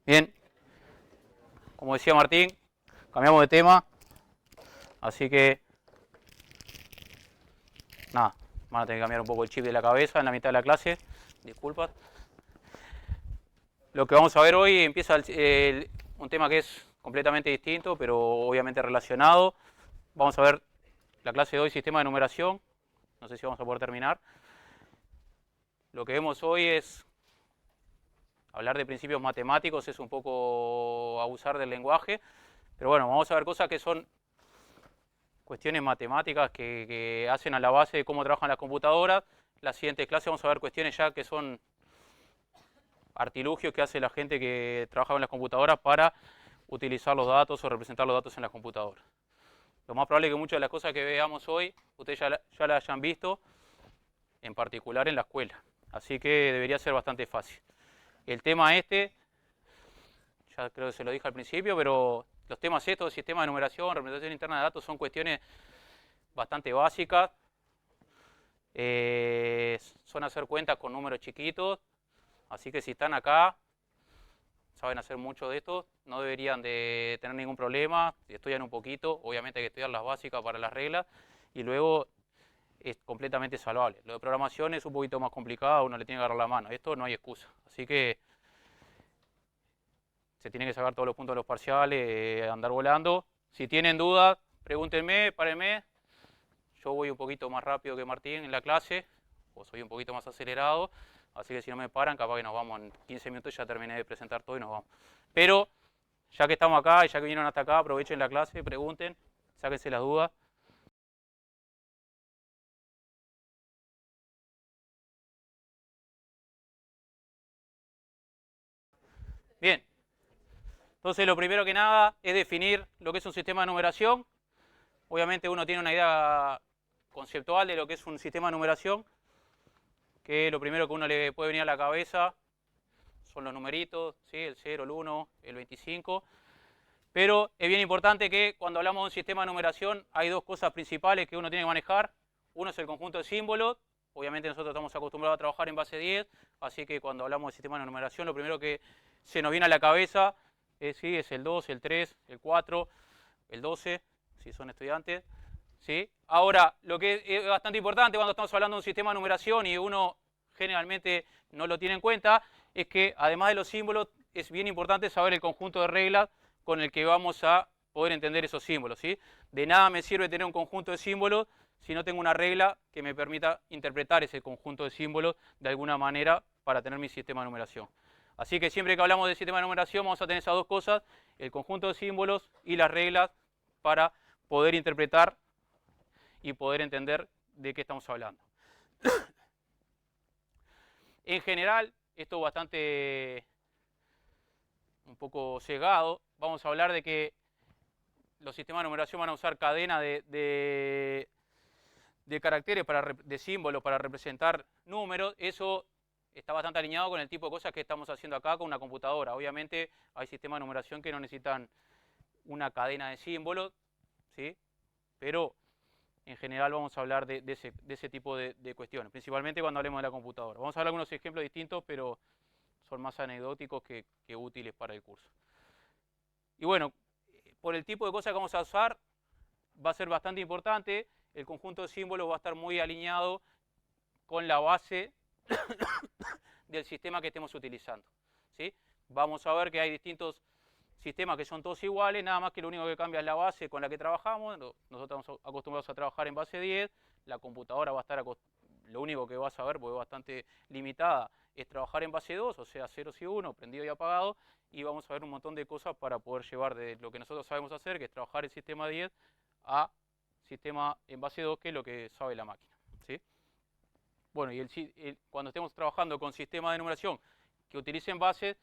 Bien, como decía Martín, cambiamos de tema, así que nada, van a tener que cambiar un poco el chip de la cabeza en la mitad de la clase, disculpas. Lo que vamos a ver hoy empieza un tema que es completamente distinto, pero obviamente relacionado. Vamos a ver la clase de hoy, sistema de numeración, no sé si vamos a poder terminar. Lo que vemos hoy es hablar de principios matemáticos, es un poco abusar del lenguaje, pero bueno, vamos a ver cosas que son cuestiones matemáticas que hacen a la base de cómo trabajan las computadoras. La siguiente clase vamos a ver cuestiones ya que son artilugios que hace la gente que trabaja con las computadoras para utilizar los datos o representar los datos en las computadoras. Lo más probable es que muchas de las cosas que veamos hoy ustedes ya las hayan visto, en particular en la escuela. Así que debería ser bastante fácil. El tema este, ya creo que se lo dije al principio, pero los temas estos, sistema de numeración, representación interna de datos, son cuestiones bastante básicas. Son hacer cuentas con números chiquitos, así que si están acá, saben hacer mucho de esto, no deberían de tener ningún problema. Si estudian un poquito, obviamente hay que estudiar las básicas para las reglas, y luego es completamente salvable. Lo de programación es un poquito más complicado, uno le tiene que agarrar la mano. Esto no hay excusa, así que se tienen que sacar todos los puntos de los parciales, andar volando. Si tienen dudas, pregúntenme, párenme. Yo voy un poquito más rápido que Martín en la clase, o soy un poquito más acelerado, así que si no me paran, capaz que nos vamos en 15 minutos, ya terminé de presentar todo y nos vamos. Pero ya que estamos acá y ya que vinieron hasta acá, aprovechen la clase, pregunten, sáquense las dudas. Bien, entonces lo primero que nada es definir lo que es un sistema de numeración. Obviamente uno tiene una idea conceptual de lo que es un sistema de numeración, que lo primero que uno le puede venir a la cabeza son los numeritos, ¿sí? El 0, el 1, el 25. Pero es bien importante que cuando hablamos de un sistema de numeración hay dos cosas principales que uno tiene que manejar. Uno es el conjunto de símbolos. Obviamente nosotros estamos acostumbrados a trabajar en base 10, así que cuando hablamos de sistema de numeración lo primero que se nos viene a la cabeza es, ¿sí? Es el 2, el 3, el 4, el 12, si son estudiantes. ¿Sí? Ahora, lo que es bastante importante cuando estamos hablando de un sistema de numeración y uno generalmente no lo tiene en cuenta, es que además de los símbolos es bien importante saber el conjunto de reglas con el que vamos a poder entender esos símbolos. ¿Sí? De nada me sirve tener un conjunto de símbolos si no tengo una regla que me permita interpretar ese conjunto de símbolos de alguna manera para tener mi sistema de numeración. Así que siempre que hablamos de sistema de numeración vamos a tener esas dos cosas, el conjunto de símbolos y las reglas para poder interpretar y poder entender de qué estamos hablando. En general, esto es bastante un poco cegado. Vamos a hablar de que los sistemas de numeración van a usar cadenas de caracteres, de símbolos para representar números. Eso está bastante alineado con el tipo de cosas que estamos haciendo acá con una computadora. Obviamente hay sistemas de numeración que no necesitan una cadena de símbolos, ¿sí? Pero en general vamos a hablar de ese tipo de cuestiones, principalmente cuando hablemos de la computadora. Vamos a hablar de algunos ejemplos distintos, pero son más anecdóticos que útiles para el curso. Y bueno, por el tipo de cosas que vamos a usar, va a ser bastante importante. El conjunto de símbolos va a estar muy alineado con la base del sistema que estemos utilizando. ¿Sí? Vamos a ver que hay distintos sistemas que son todos iguales, nada más que lo único que cambia es la base con la que trabajamos. Nosotros estamos acostumbrados a trabajar en base 10, la computadora va a estar, lo único que va a saber, porque es bastante limitada, es trabajar en base 2, o sea, ceros y 1, prendido y apagado, y vamos a ver un montón de cosas para poder llevar de lo que nosotros sabemos hacer, que es trabajar el sistema 10, a sistema en base 2, que es lo que sabe la máquina. ¿Sí? Bueno, y cuando estemos trabajando con sistemas de numeración que utilicen bases,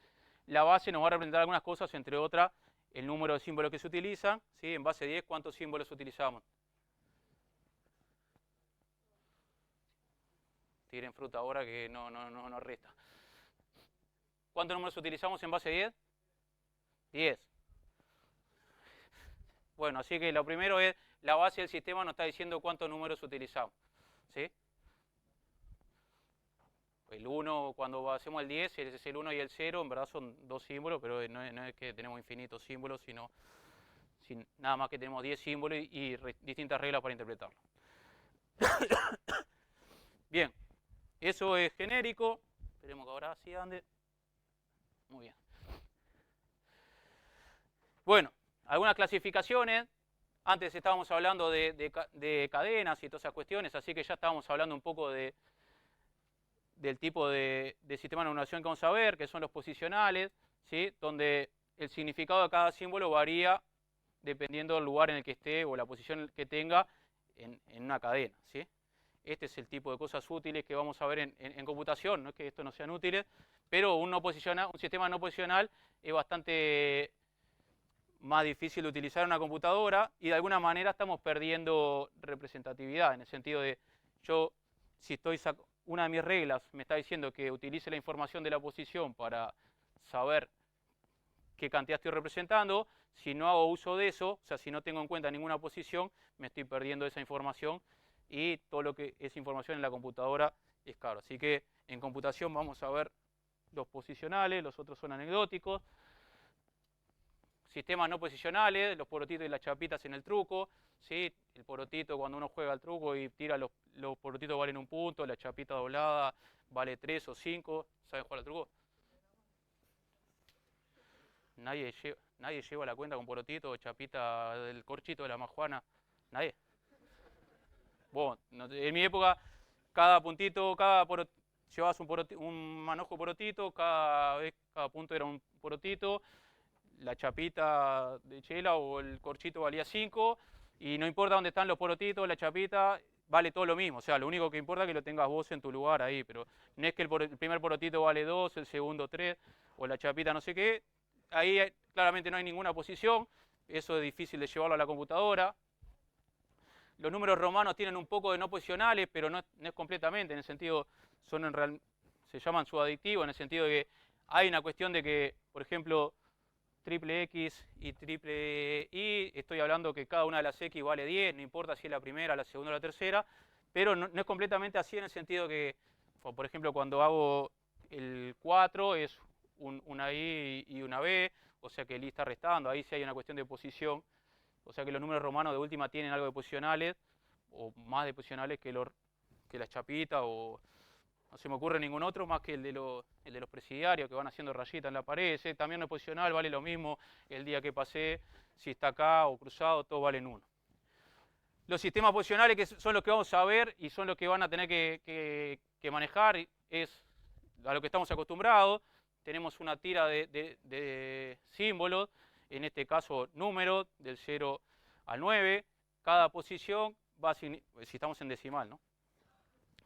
la base nos va a representar algunas cosas, entre otras, el número de símbolos que se utilizan. ¿Sí? En base 10, ¿cuántos símbolos utilizamos? Tiren fruta ahora que no resta. ¿Cuántos números utilizamos en base 10? 10. Bueno, así que lo primero es, la base del sistema nos está diciendo cuántos números utilizamos. ¿Sí? El 1, cuando hacemos el 10, es el 1 y el 0, en verdad son dos símbolos, pero no es que tenemos infinitos símbolos, sino nada más que tenemos 10 símbolos y distintas reglas para interpretarlo. Bien, eso es genérico. Esperemos que ahora sí ande. Muy bien. Bueno, algunas clasificaciones. Antes estábamos hablando de cadenas y todas esas cuestiones, así que ya estábamos hablando un poco del tipo de sistema de numeración que vamos a ver, que son los posicionales, ¿sí? Donde el significado de cada símbolo varía dependiendo del lugar en el que esté o la posición que tenga en una cadena, ¿sí? Este es el tipo de cosas útiles que vamos a ver en computación, no es que esto no sean útiles, pero un sistema no posicional es bastante más difícil de utilizar en una computadora y de alguna manera estamos perdiendo representatividad, en el sentido de si una de mis reglas me está diciendo que utilice la información de la posición para saber qué cantidad estoy representando. Si no hago uso de eso, o sea, si no tengo en cuenta ninguna posición, me estoy perdiendo esa información y todo lo que es información en la computadora es caro. Así que en computación vamos a ver los posicionales, los otros son anecdóticos. Sistemas no posicionales, los porotitos y las chapitas en el truco. ¿Sí? El porotito, cuando uno juega al truco y tira los porotitos valen 1 punto, la chapita doblada vale 3 o 5. ¿Saben jugar al truco? Nadie lleva la cuenta con porotito o chapita del corchito de la majuana. Nadie. Bueno, en mi época, cada puntito, llevabas un manojo porotito, cada punto era un porotito. La chapita de chela o el corchito valía 5 y no importa dónde están los porotitos, la chapita, vale todo lo mismo. O sea, lo único que importa es que lo tengas vos en tu lugar ahí, pero no es que el primer porotito vale 2, el segundo 3 o la chapita no sé qué. Ahí claramente no hay ninguna posición, eso es difícil de llevarlo a la computadora. Los números romanos tienen un poco de no posicionales, pero no es completamente, en el sentido, se llaman subadictivos, en el sentido de que hay una cuestión de que, por ejemplo, triple X y triple Y, estoy hablando que cada una de las X vale 10, no importa si es la primera, la segunda o la tercera, pero no es completamente así en el sentido que, por ejemplo, cuando hago el 4 es una Y y una B, o sea que el Y está restando, ahí sí hay una cuestión de posición, o sea que los números romanos de última tienen algo de posicionales, o más de posicionales que las chapitas, o no se me ocurre ningún otro más que el de los presidiarios que van haciendo rayitas en la pared. Ese también no es posicional, vale lo mismo el día que pasé, si está acá o cruzado, todos valen 1. Los sistemas posicionales, que son los que vamos a ver y son los que van a tener que manejar, es a lo que estamos acostumbrados. Tenemos una tira de símbolos, en este caso números, del 0 al 9. Cada posición va a si estamos en decimal, ¿no?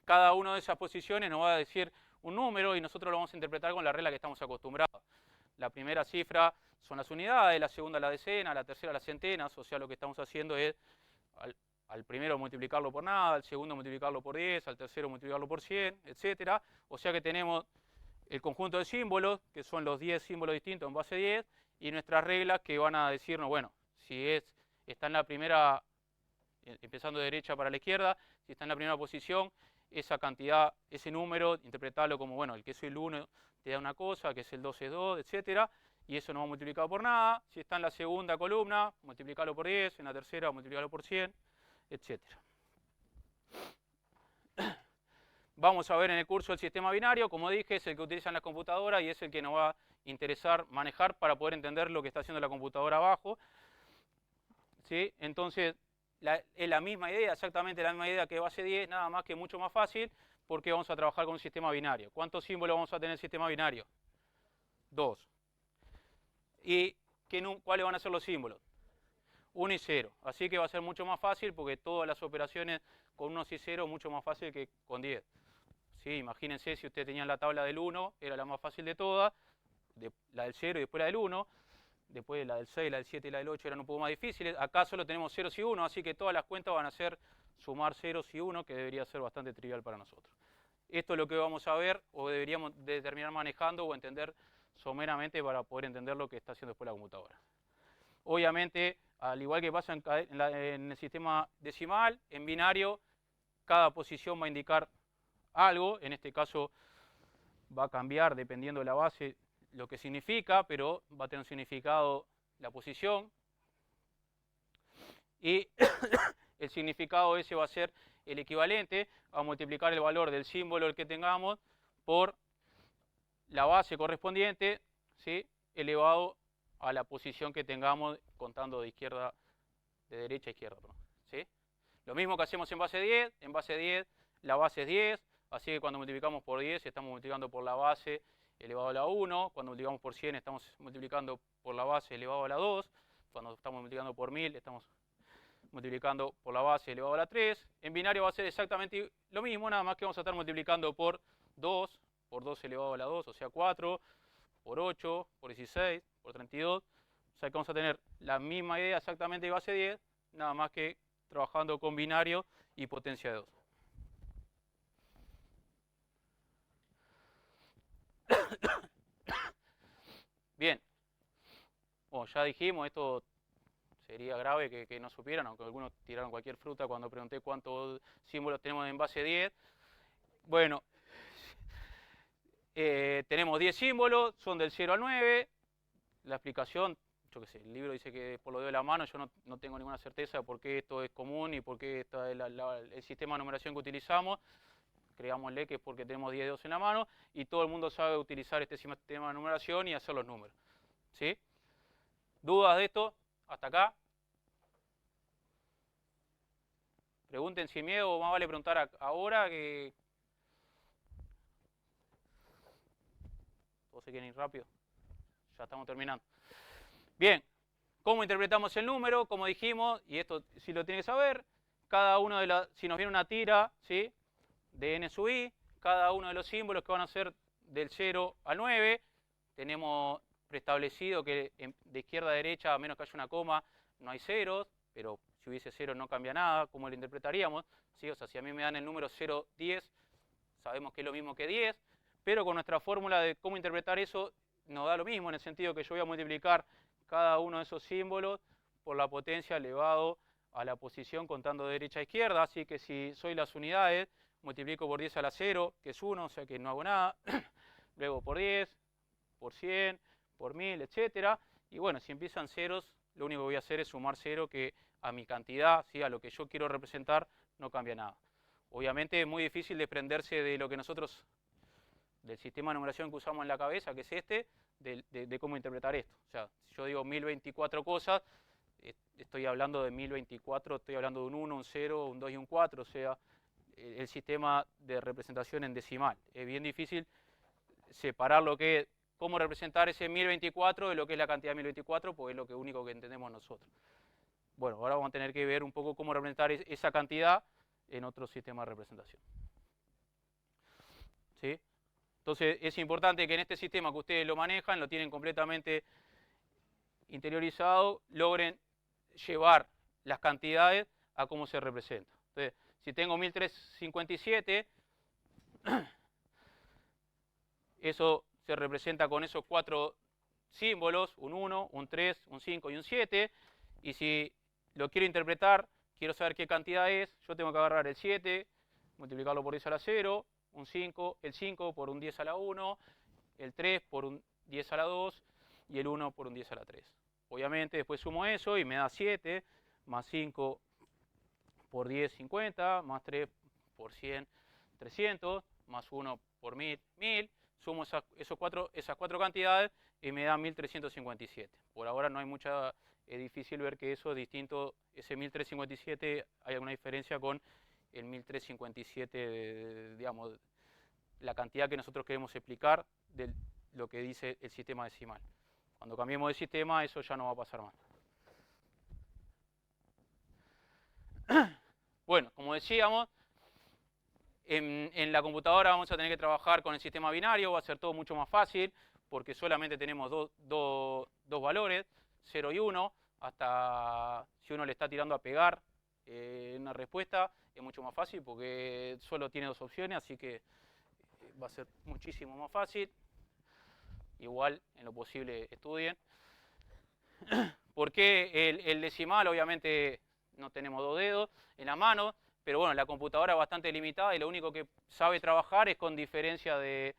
Cada una de esas posiciones nos va a decir un número y nosotros lo vamos a interpretar con la regla que estamos acostumbrados. La primera cifra son las unidades, la segunda la decena, la tercera las centenas, o sea, lo que estamos haciendo es al primero multiplicarlo por nada, al segundo multiplicarlo por 10, al tercero multiplicarlo por 100, etc. O sea que tenemos el conjunto de símbolos, que son los 10 símbolos distintos en base 10, y nuestras reglas que van a decirnos, bueno, si está en la primera, empezando de derecha para la izquierda, si está en la primera posición, esa cantidad, ese número, interpretarlo como, bueno, el que es el 1 te da una cosa, que es el 2 es 2, etc. Y eso no va multiplicado por nada. Si está en la segunda columna, multiplicarlo por 10, en la tercera, multiplicarlo por 100, etc. Vamos a ver en el curso el sistema binario, como dije, es el que utilizan las computadoras y es el que nos va a interesar manejar para poder entender lo que está haciendo la computadora abajo. ¿Sí? Entonces, es la misma idea, exactamente la misma idea que base 10, nada más que mucho más fácil, porque vamos a trabajar con un sistema binario. ¿Cuántos símbolos vamos a tener en el sistema binario? 2. ¿Y cuáles van a ser los símbolos? 1 y 0. Así que va a ser mucho más fácil porque todas las operaciones con 1 y 0 mucho más fácil que con 10. ¿Sí? Imagínense si ustedes tenían la tabla del 1, era la más fácil de todas, la del 0 y después la del 1. Después la del 6, la del 7 y la del 8 eran un poco más difíciles. Acá solo tenemos ceros y 1, así que todas las cuentas van a ser sumar ceros y 1, que debería ser bastante trivial para nosotros. Esto es lo que vamos a ver o deberíamos terminar manejando o entender someramente para poder entender lo que está haciendo después la computadora. Obviamente, al igual que pasa en el sistema decimal, en binario, cada posición va a indicar algo. En este caso, va a cambiar dependiendo de la base lo que significa, pero va a tener un significado la posición. Y el significado ese va a ser el equivalente a multiplicar el valor del símbolo el que tengamos por la base correspondiente, ¿sí?, elevado a la posición que tengamos contando de derecha a izquierda. ¿Sí? Lo mismo que hacemos en base 10, la base es 10, así que cuando multiplicamos por 10 estamos multiplicando por la base elevado a la 1, cuando multiplicamos por 100 estamos multiplicando por la base elevado a la 2, cuando estamos multiplicando por 1000 estamos multiplicando por la base elevado a la 3. En binario va a ser exactamente lo mismo, nada más que vamos a estar multiplicando por 2 elevado a la 2, o sea 4, por 8, por 16, por 32. O sea que vamos a tener la misma idea exactamente de base 10, nada más que trabajando con binario y potencia de 2. Bien, bueno, ya dijimos, esto sería grave que no supieran, aunque algunos tiraron cualquier fruta cuando pregunté cuántos símbolos tenemos en base 10. Bueno, tenemos 10 símbolos, son del 0 al 9. La explicación, yo qué sé, el libro dice que por lo de la mano, yo no tengo ninguna certeza de por qué esto es común y por qué está el sistema de numeración que utilizamos. Creámosle que es porque tenemos 10 dedos en la mano y todo el mundo sabe utilizar este sistema de numeración y hacer los números. ¿Sí? ¿Dudas de esto? ¿Hasta acá? Pregunten sin miedo, más vale preguntar ahora que... ¿Todos se quieren ir rápido? Ya estamos terminando. Bien, ¿cómo interpretamos el número? Como dijimos, y esto sí lo tienen que saber, cada uno de las, si nos viene una tira, ¿sí?, de n sub i, cada uno de los símbolos que van a ser del 0 al 9, tenemos preestablecido que de izquierda a derecha, a menos que haya una coma, no hay ceros, pero si hubiese cero no cambia nada, ¿cómo lo interpretaríamos? ¿Sí? O sea, si a mí me dan el número 0, 10, sabemos que es lo mismo que 10, pero con nuestra fórmula de cómo interpretar eso nos da lo mismo, en el sentido que yo voy a multiplicar cada uno de esos símbolos por la potencia elevado a la posición contando de derecha a izquierda, así que si soy las unidades, multiplico por 10 a la 0, que es 1, o sea que no hago nada, luego por 10, por 100, por 1000, etc. Y bueno, si empiezan ceros, lo único que voy a hacer es sumar 0, que a mi cantidad, ¿sí?, a lo que yo quiero representar, no cambia nada. Obviamente es muy difícil desprenderse de lo que nosotros, del sistema de numeración que usamos en la cabeza, que es este, de cómo interpretar esto. O sea, si yo digo 1024 cosas, estoy hablando de 1024, estoy hablando de un 1, un 0, un 2 y un 4, o sea, el sistema de representación en decimal. Es bien difícil separar lo que es, cómo representar ese 1024 de lo que es la cantidad de 1024, porque es lo único que entendemos nosotros. Bueno, ahora vamos a tener que ver un poco cómo representar esa cantidad en otro sistema de representación. ¿Sí? Entonces es importante que en este sistema que ustedes lo manejan, lo tienen completamente interiorizado, logren llevar las cantidades a cómo se representa. Entonces, si tengo 1357, eso se representa con esos 4 símbolos, un 1, un 3, un 5 y un 7. Y si lo quiero interpretar, quiero saber qué cantidad es, yo tengo que agarrar el 7, multiplicarlo por 10 a la 0, un 5, el 5 por un 10 a la 1, el 3 por un 10 a la 2 y el 1 por un 10 a la 3. Obviamente después sumo eso y me da 7, más 5 por 10, 50, más 3 por 100, 300, más 1 por 1000, 1000. Sumo esas cuatro cantidades y me da 1357. Por ahora no hay mucha, es difícil ver que eso es distinto, ese 1357 hay alguna diferencia con el 1357, digamos, la cantidad que nosotros queremos explicar de lo que dice el sistema decimal. Cuando cambiemos de sistema, eso ya no va a pasar más. Bueno, como decíamos, en la computadora vamos a tener que trabajar con el sistema binario, va a ser todo mucho más fácil, porque solamente tenemos dos valores, 0 y 1, hasta si uno le está tirando a pegar una respuesta, es mucho más fácil porque solo tiene 2 opciones, así que va a ser muchísimo más fácil. Igual, en lo posible, estudien. Porque el decimal, obviamente, no tenemos 2 dedos en la mano, pero bueno, la computadora es bastante limitada y lo único que sabe trabajar es con diferencia de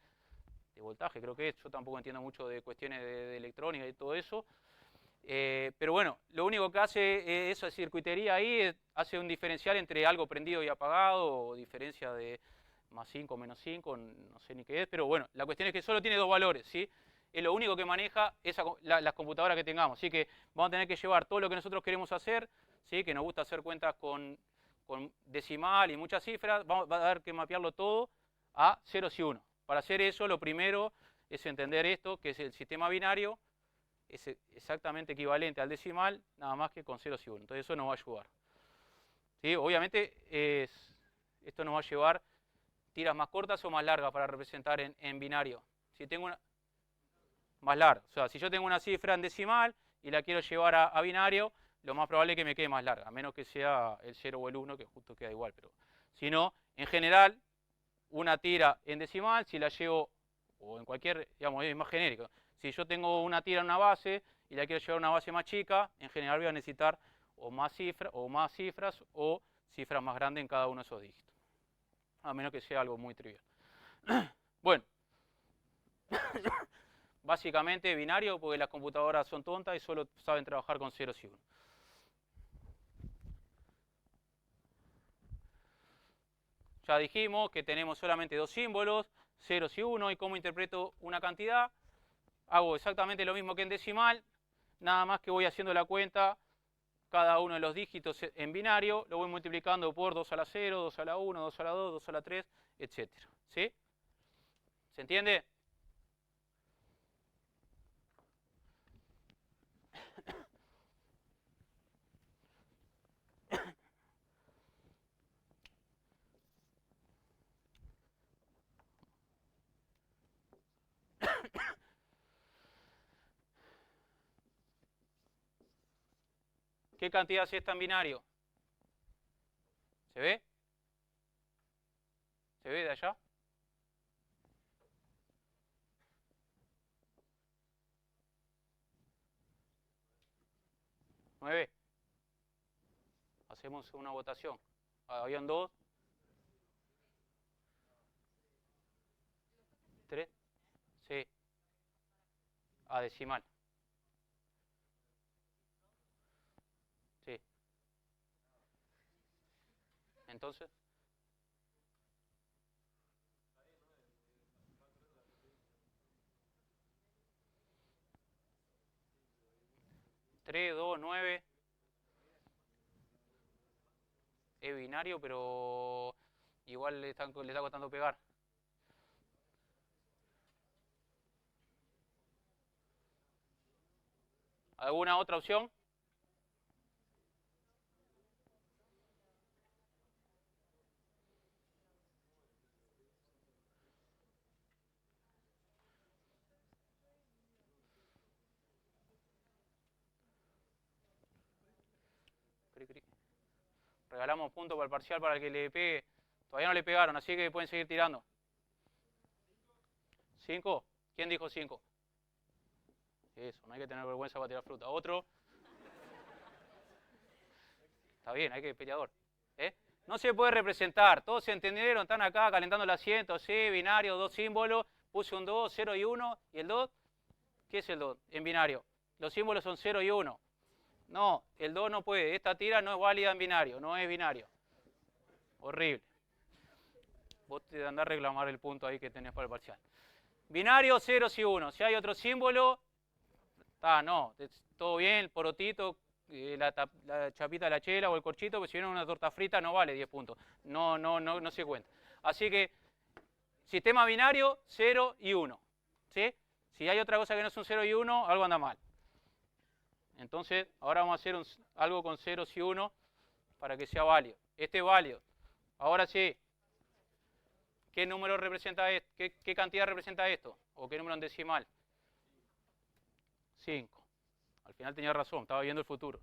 voltaje, creo que es. Yo tampoco entiendo mucho de cuestiones de electrónica y todo eso. Pero bueno, lo único que hace esa circuitería ahí hace un diferencial entre algo prendido y apagado, o diferencia de más 5, menos 5, no sé ni qué es, pero bueno, la cuestión es que solo tiene dos valores, ¿sí? Es lo único que maneja las computadoras que tengamos, así que vamos a tener que llevar todo lo que nosotros queremos hacer, ¿sí? Que nos gusta hacer cuentas con decimal y muchas cifras, va a haber que mapearlo todo a ceros y unos. Para hacer eso, lo primero es entender esto, que es el sistema binario, es exactamente equivalente al decimal, nada más que con ceros y unos. Entonces eso nos va a ayudar. ¿Sí? Obviamente esto nos va a llevar tiras más cortas o más largas para representar en binario. Si tengo una más larga, o sea, si yo tengo una cifra en decimal y la quiero llevar a binario, lo más probable es que me quede más larga, a menos que sea el 0 o el 1, que justo queda igual. Pero si no, en general, una tira en decimal, si la llevo, o en cualquier, digamos, es más genérico. Si yo tengo una tira en una base y la quiero llevar a una base más chica, en general voy a necesitar o más cifras o cifras más grandes en cada uno de esos dígitos. A menos que sea algo muy trivial. Bueno, básicamente binario porque las computadoras son tontas y solo saben trabajar con ceros y unos. Ya dijimos que tenemos solamente dos símbolos, ceros y uno, y cómo interpreto una cantidad. Hago exactamente lo mismo que en decimal, nada más que voy haciendo la cuenta cada uno de los dígitos en binario, lo voy multiplicando por 2 a la 0, 2 a la 1, 2 a la 2, 2 a la 3, etc. ¿Sí? ¿Se entiende? ¿Qué cantidad es esta en binario? ¿Se ve? ¿Se ve de allá? 9. Hacemos una votación. Habían 2, 3, sí, a decimal. Sí. Entonces, 3, 2, 9. Es binario, pero igual le está costando pegar. ¿Alguna otra opción? Regalamos puntos para el parcial para el que le pegue. Todavía no le pegaron, así que pueden seguir tirando. 5. ¿Quién dijo 5? Eso, no hay que tener vergüenza para tirar fruta. Otro. Está bien, hay que peleador. No se puede representar. Todos se entendieron, están acá calentando el asiento. Sí, binario, dos símbolos. Puse un 2, 0 y 1. ¿Y el 2? ¿Qué es el 2 en binario? Los símbolos son 0 y 1. No, el 2 no puede. Esta tira no es válida en binario, no es binario. Horrible. Vos te andás a reclamar el punto ahí que tenés para el parcial. Binario, ceros y 1. Si hay otro símbolo, no, todo bien, el porotito, la chapita de la chela o el corchito, porque si viene una torta frita no vale 10 puntos. No se cuenta. Así que, sistema binario, 0 y 1. ¿Sí? Si hay otra cosa que no es un 0 y 1, algo anda mal. Entonces, ahora vamos a hacer algo con ceros y 1 para que sea válido. Este es válido. Ahora sí, ¿qué número representa esto? ¿Qué cantidad representa esto? ¿O qué número en decimal? 5. Al final tenía razón, estaba viendo el futuro.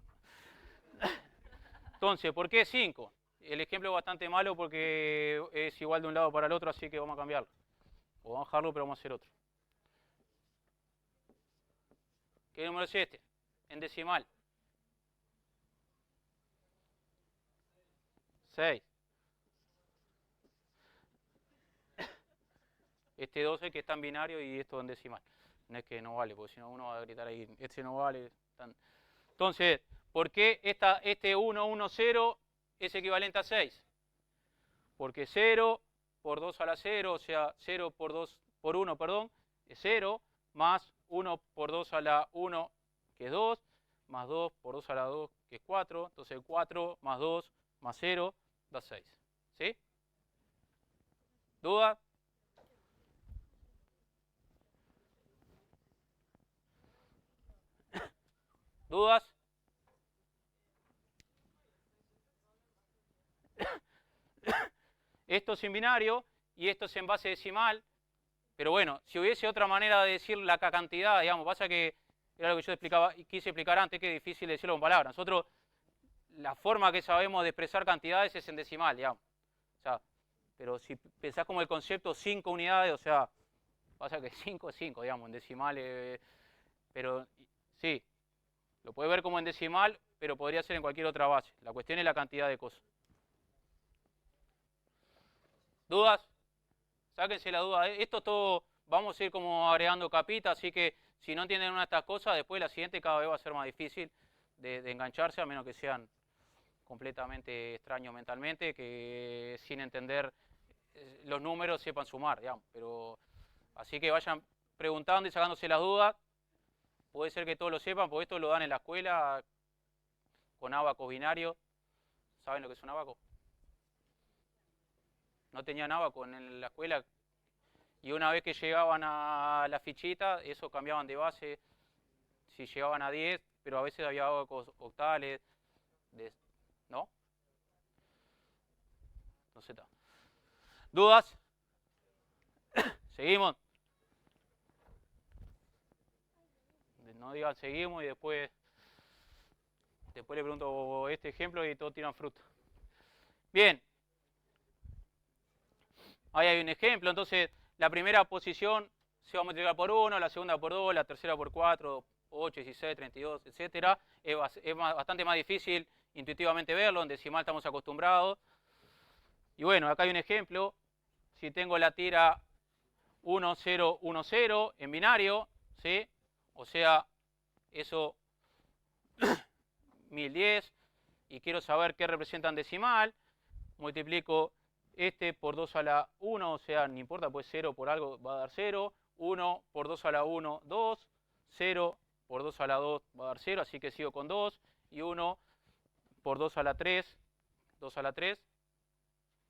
Entonces, ¿por qué 5? El ejemplo es bastante malo porque es igual de un lado para el otro, así que vamos a cambiarlo. O vamos a dejarlo, pero vamos a hacer otro. ¿Qué número es este? En decimal. 6. Este 12 que está en binario y esto en decimal. No es que no vale, porque si no uno va a gritar ahí, este no vale. Entonces, ¿por qué este 1, 1, 0 es equivalente a 6? Porque 0 por 2 a la 0, o sea, 0 por 2 por 1, perdón, es 0, más 1 por 2 a la 1, que es 2, más 2 por 2 a la 2, que es 4. Entonces 4 más 2 más 0 da 6. ¿Sí? ¿Duda? ¿Dudas? Esto es en binario y esto es en base decimal. Pero bueno, si hubiese otra manera de decir la cantidad, digamos, pasa que era lo que yo quise explicar antes, que es difícil decirlo con palabras. Nosotros, la forma que sabemos de expresar cantidades es en decimal, digamos. O sea, pero si pensás como el concepto 5 unidades, o sea, pasa que 5 es 5, digamos, en decimal, pero sí, lo puede ver como en decimal, pero podría ser en cualquier otra base. La cuestión es la cantidad de cosas. ¿Dudas? Sáquense la duda. Esto todo, vamos a ir como agregando capitas, así que si no entienden una de estas cosas, después la siguiente cada vez va a ser más difícil de engancharse, a menos que sean completamente extraños mentalmente, que sin entender los números sepan sumar, digamos. Pero así que vayan preguntando y sacándose las dudas. Puede ser que todos lo sepan, porque esto lo dan en la escuela con ábacos binarios. ¿Saben lo que es un ábaco? No tenían ábaco en la escuela. Y una vez que llegaban a la fichita, eso cambiaban de base, si llegaban a 10, pero a veces había ábacos octales, ¿no? No sé. ¿Dudas? ¿Seguimos? No digan seguimos y después le pregunto este ejemplo y todos tiran fruta. Bien. Ahí hay un ejemplo, entonces la primera posición se va a multiplicar por 1, la segunda por 2, la tercera por 4, 8, 16, 32, etc. Es bastante más difícil intuitivamente verlo, en decimal estamos acostumbrados. Y bueno, acá hay un ejemplo. Si tengo la tira 1, 0, 1, 0 en binario, ¿sí? O sea, eso 1010, y quiero saber qué representa en decimal, multiplico este por 2 a la 1, o sea, no importa, pues 0 por algo va a dar 0, 1 por 2 a la 1, 2, 0 por 2 a la 2 va a dar 0, así que sigo con 2, y 1 por 2 a la 3, 2 a la 3,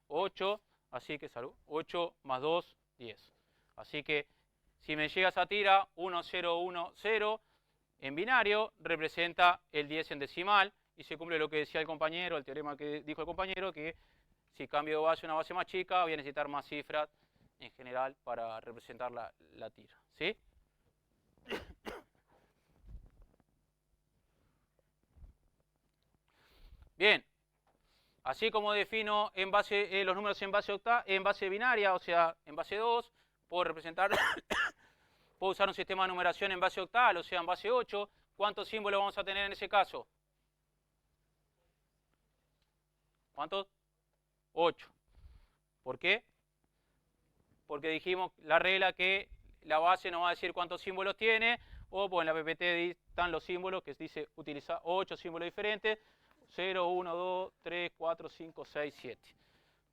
8, así que 8 más 2, 10. Así que si me llega esa tira, 1, 0, 1, 0, en binario representa el 10 en decimal, y se cumple lo que decía el compañero, el teorema que dijo el compañero, que si cambio de base a una base más chica, voy a necesitar más cifras en general para representar la tira. ¿Sí? Bien. Así como defino en base, los números en base binaria, o sea, en base 2, puedo representar, puedo usar un sistema de numeración en base octal, o sea, en base 8. ¿Cuántos símbolos vamos a tener en ese caso? ¿Cuántos? 8. ¿Por qué? Porque dijimos la regla que la base nos va a decir cuántos símbolos tiene, o pues en la PPT están los símbolos que dice utiliza 8 símbolos diferentes, 0, 1, 2, 3, 4, 5, 6, 7.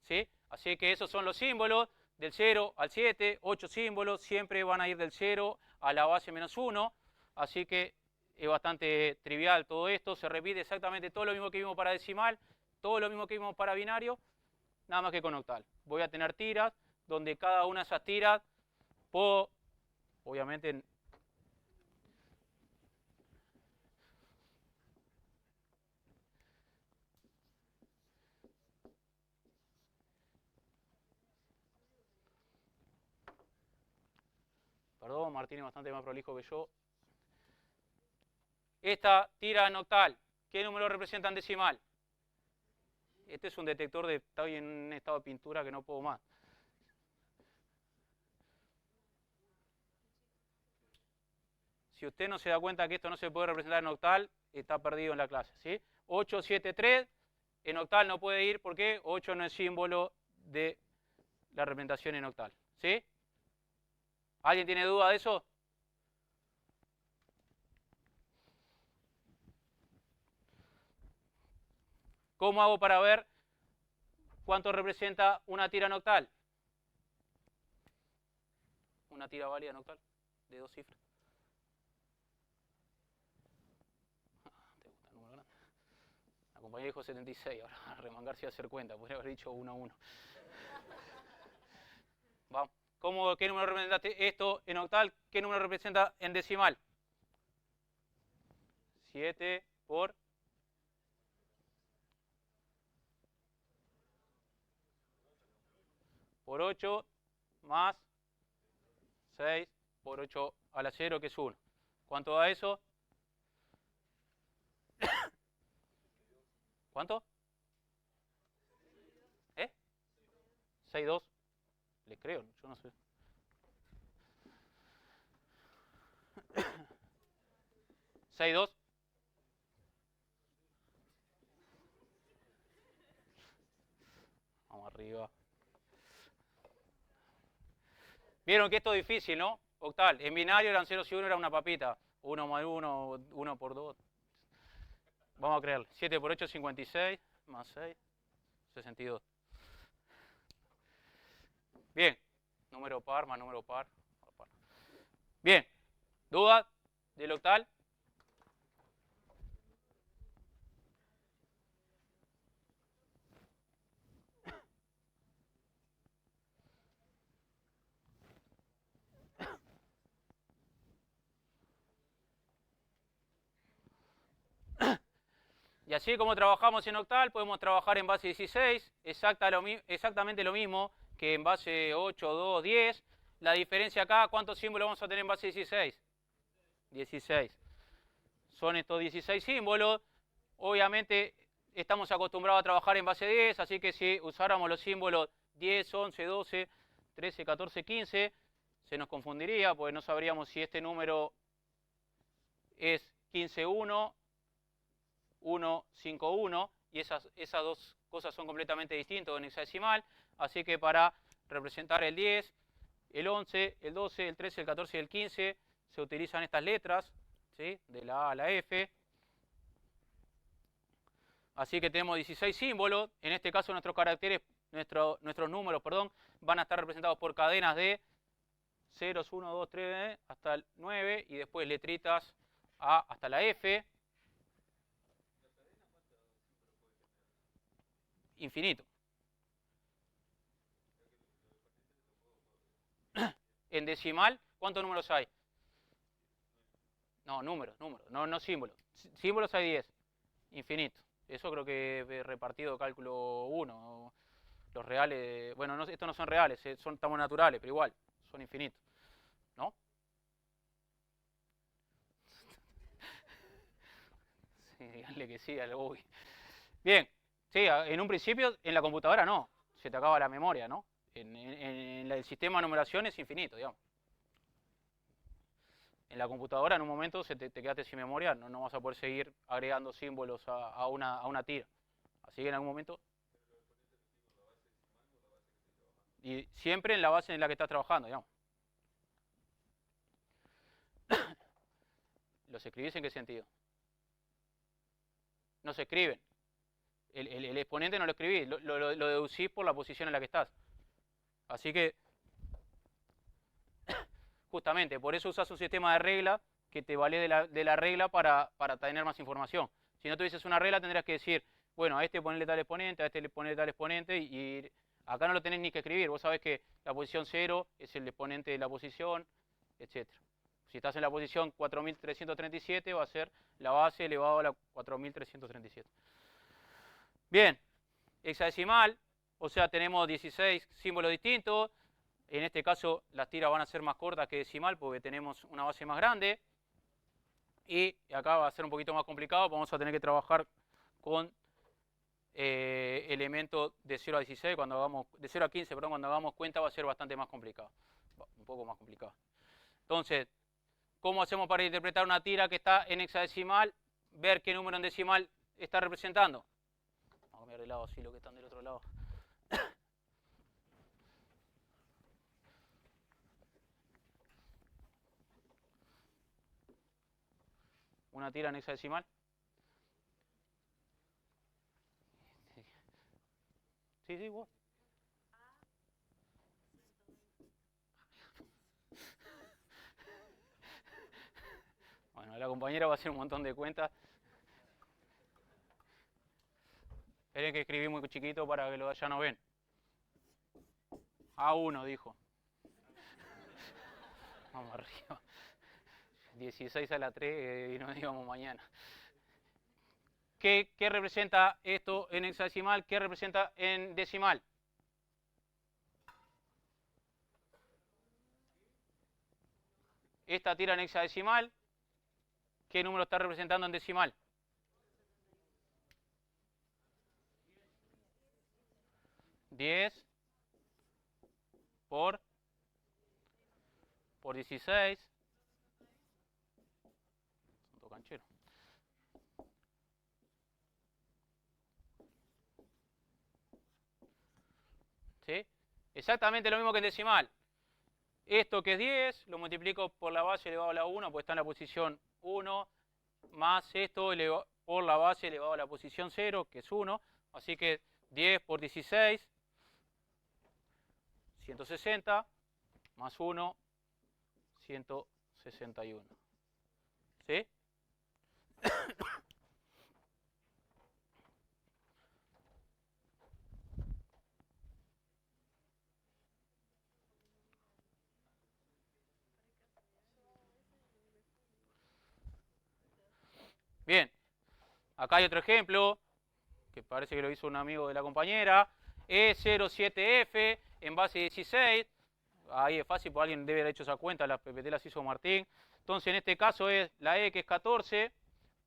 ¿Sí? Así que esos son los símbolos, del 0 al 7, 8 símbolos, siempre van a ir del 0 a la base menos 1, así que es bastante trivial todo esto, se repite exactamente todo lo mismo que vimos para decimal, todo lo mismo que vimos para binario, nada más que con octal. Voy a tener tiras, donde cada una de esas tiras puedo, obviamente, perdón, Martín es bastante más prolijo que yo. Esta tira en octal, ¿qué número representa en decimal? Este es un detector de, estoy en un estado de pintura que no puedo más. Si usted no se da cuenta que esto no se puede representar en octal, está perdido en la clase, ¿sí? 8, 7, 3, en octal no puede ir porque 8 no es símbolo de la representación en octal, ¿sí? ¿Alguien tiene duda de eso? ¿Cómo hago para ver cuánto representa una tira noctal? Una tira válida noctal de 2 cifras. ¿Te gusta el número grande? La compañía dijo 76, ahora a remangarse y hacer cuenta, podría haber dicho 1 a 1. Vamos. ¿Qué número representa esto en octal? ¿Qué número representa en decimal? 7 por 8 más 6 por 8 a la 0, que es 1. ¿Cuánto da eso? ¿Cuánto? 6,2. Les creo, yo no sé. 6,2. Vamos arriba. Vieron que esto es difícil, ¿no? Octal. En binario eran 0 y 1, era una papita. 1 más 1, 1 por 2. Vamos a creerle. 7 por 8, 56. Más 6, 62. Bien. Número par más número par. Bien. ¿Duda del octal? Y así como trabajamos en octal, podemos trabajar en base 16, exactamente lo mismo que en base 8, 2, 10. La diferencia acá, ¿cuántos símbolos vamos a tener en base 16? 16. Son estos 16 símbolos. Obviamente estamos acostumbrados a trabajar en base 10, así que si usáramos los símbolos 10, 11, 12, 13, 14, 15, se nos confundiría, porque no sabríamos si este número es 15, 1, 1, 5, 1, y esas dos cosas son completamente distintas en hexadecimal, así que para representar el 10, el 11, el 12, el 13, el 14 y el 15 se utilizan estas letras, ¿sí? De la A a la F. Así que tenemos 16 símbolos. En este caso nuestros caracteres, nuestros números, perdón, van a estar representados por cadenas de 0, 1, 2, 3, hasta el 9, y después letritas A hasta la F. Infinito. En decimal, ¿cuántos números hay? No, números, no símbolos. Símbolos hay 10. Infinito. Eso creo que repartido cálculo 1. Los reales, bueno, no, estos no son reales, estamos naturales, pero igual, son infinitos. ¿No? Sí, díganle que sí al Bobby. Bien, sí, en un principio en la computadora no, se te acaba la memoria, ¿no? En el sistema de numeración es infinito, digamos. En la computadora en un momento te quedaste sin memoria, no vas a poder seguir agregando símbolos a una tira. Así que en algún momento... Y siempre en la base en la que estás trabajando, digamos. ¿Los escribís en qué sentido? No se escriben. El exponente no lo escribís, lo deducís por la posición en la que estás. Así que, justamente, por eso usas un sistema de regla que te vale de la regla para tener más información. Si no tuvieses una regla, tendrías que decir, bueno, a este ponerle tal exponente, a este le ponerle tal exponente, y acá no lo tenés ni que escribir. Vos sabés que la posición 0 es el exponente de la posición, etc. Si estás en la posición 4337, va a ser la base elevado a la 4337. Bien, hexadecimal, o sea, tenemos 16 símbolos distintos. En este caso, las tiras van a ser más cortas que decimal porque tenemos una base más grande. Y acá va a ser un poquito más complicado, vamos a tener que trabajar con elementos de 0 a 16, de 0 a 15, perdón, cuando hagamos cuenta va a ser bastante más complicado. Un poco más complicado. Entonces, ¿cómo hacemos para interpretar una tira que está en hexadecimal? Ver qué número en decimal está representando. Vamos a cambiar de lado así lo que están del otro lado. una tira en hexadecimal. Sí, vos. Bueno, la compañera va a hacer un montón de cuentas. Esperen que escribí muy chiquito para que ya no ven. A1 dijo. Vamos arriba. 16 a la 3 y nos digamos mañana. ¿Qué representa esto en hexadecimal? ¿Qué representa en decimal? Esta tira en hexadecimal, ¿qué número está representando en decimal? 10 por 16. Santo canchero. ¿Sí? Exactamente lo mismo que en decimal. Esto que es 10, lo multiplico por la base elevado a la 1, pues está en la posición 1, más esto por la base elevado a la posición 0, que es 1. Así que 10 por 16, 160, más 1, 161. ¿Sí? Bien, acá hay otro ejemplo, que parece que lo hizo un amigo de la compañera. E07F en base 16. Ahí es fácil, porque alguien debe haber hecho esa cuenta, las PPT las hizo Martín. Entonces en este caso es la E, que es 14,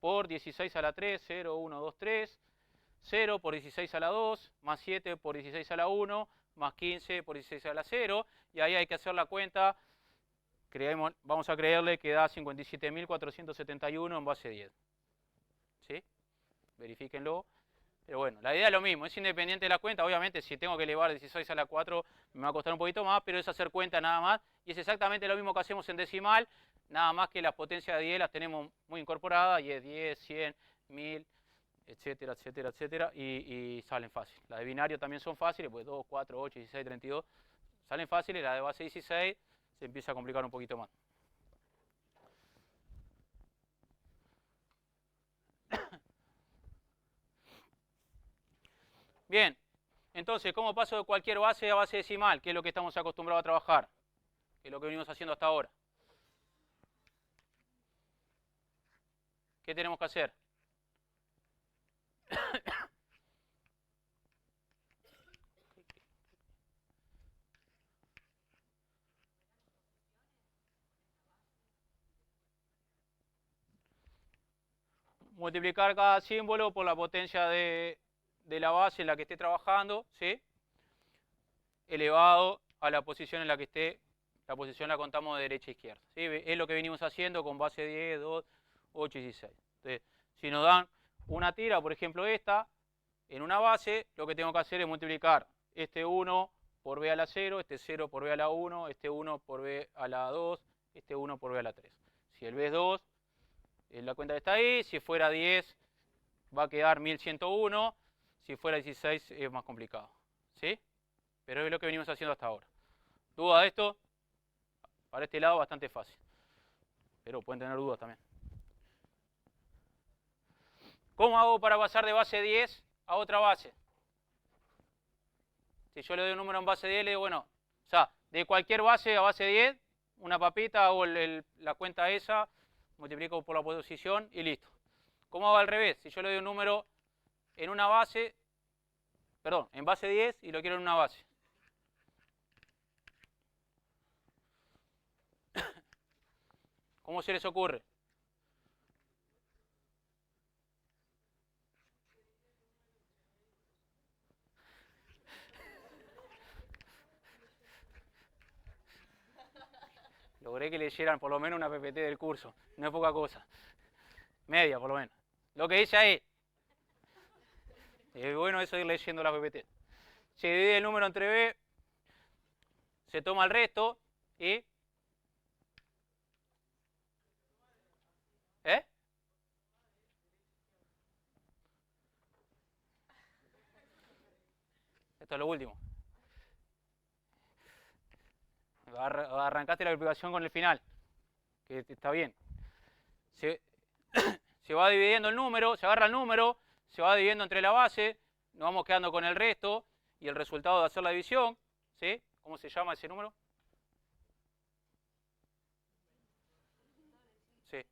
por 16 a la 3, 0, 1, 2, 3. 0 por 16 a la 2, más 7 por 16 a la 1, más 15 por 16 a la 0. Y ahí hay que hacer la cuenta. Vamos a creerle que da 57.471 en base 10. ¿Sí? Verifíquenlo. Pero bueno, la idea es lo mismo, es independiente de la cuenta. Obviamente, si tengo que elevar 16 a la 4, me va a costar un poquito más, pero es hacer cuenta nada más. Y es exactamente lo mismo que hacemos en decimal, nada más que las potencias de 10 las tenemos muy incorporadas, y es 10, 100, 1000, etcétera, etcétera, etcétera, y salen fácil. Las de binario también son fáciles, pues 2, 4, 8, 16, 32, salen fáciles. La de base 16 se empieza a complicar un poquito más. Bien, entonces, ¿cómo paso de cualquier base a base decimal? Que es lo que estamos acostumbrados a trabajar, que es lo que venimos haciendo hasta ahora. ¿Qué tenemos que hacer? Multiplicar cada símbolo por la potencia de la base en la que esté trabajando, ¿sí? Elevado a la posición en la que esté. La posición la contamos de derecha a izquierda, ¿sí? Es lo que venimos haciendo con base 10, 2, 8 y 16. Entonces, si nos dan una tira, por ejemplo esta, en una base, lo que tengo que hacer es multiplicar este 1 por b a la 0, este 0 por b a la 1, este 1 por b a la 2, este 1 por b a la 3. Si el b es 2, la cuenta está ahí. Si fuera 10, va a quedar 1101. Si fuera 16, es más complicado, ¿sí? Pero es lo que venimos haciendo hasta ahora. ¿Duda de esto? Para este lado, bastante fácil. Pero pueden tener dudas también. ¿Cómo hago para pasar de base 10 a otra base? Si yo le doy un número en base 10, le digo, bueno, o sea, de cualquier base a base 10, una papita, hago la cuenta esa, multiplico por la posición y listo. ¿Cómo hago al revés? Si yo le doy un número en una base, perdón, en base 10 y lo quiero en una base. ¿Cómo se les ocurre? Logré que leyeran por lo menos una PPT del curso. No es poca cosa. Media, por lo menos. Lo que dice ahí. Es bueno eso de ir leyendo la PPT. Se divide el número entre b, se toma el resto y... Esto es lo último. Arrancaste la explicación con el final, que está bien. Se va dividiendo el número, se agarra el número, se va dividiendo entre la base, nos vamos quedando con el resto y el resultado de hacer la división, ¿sí? ¿Cómo se llama ese número? Sí,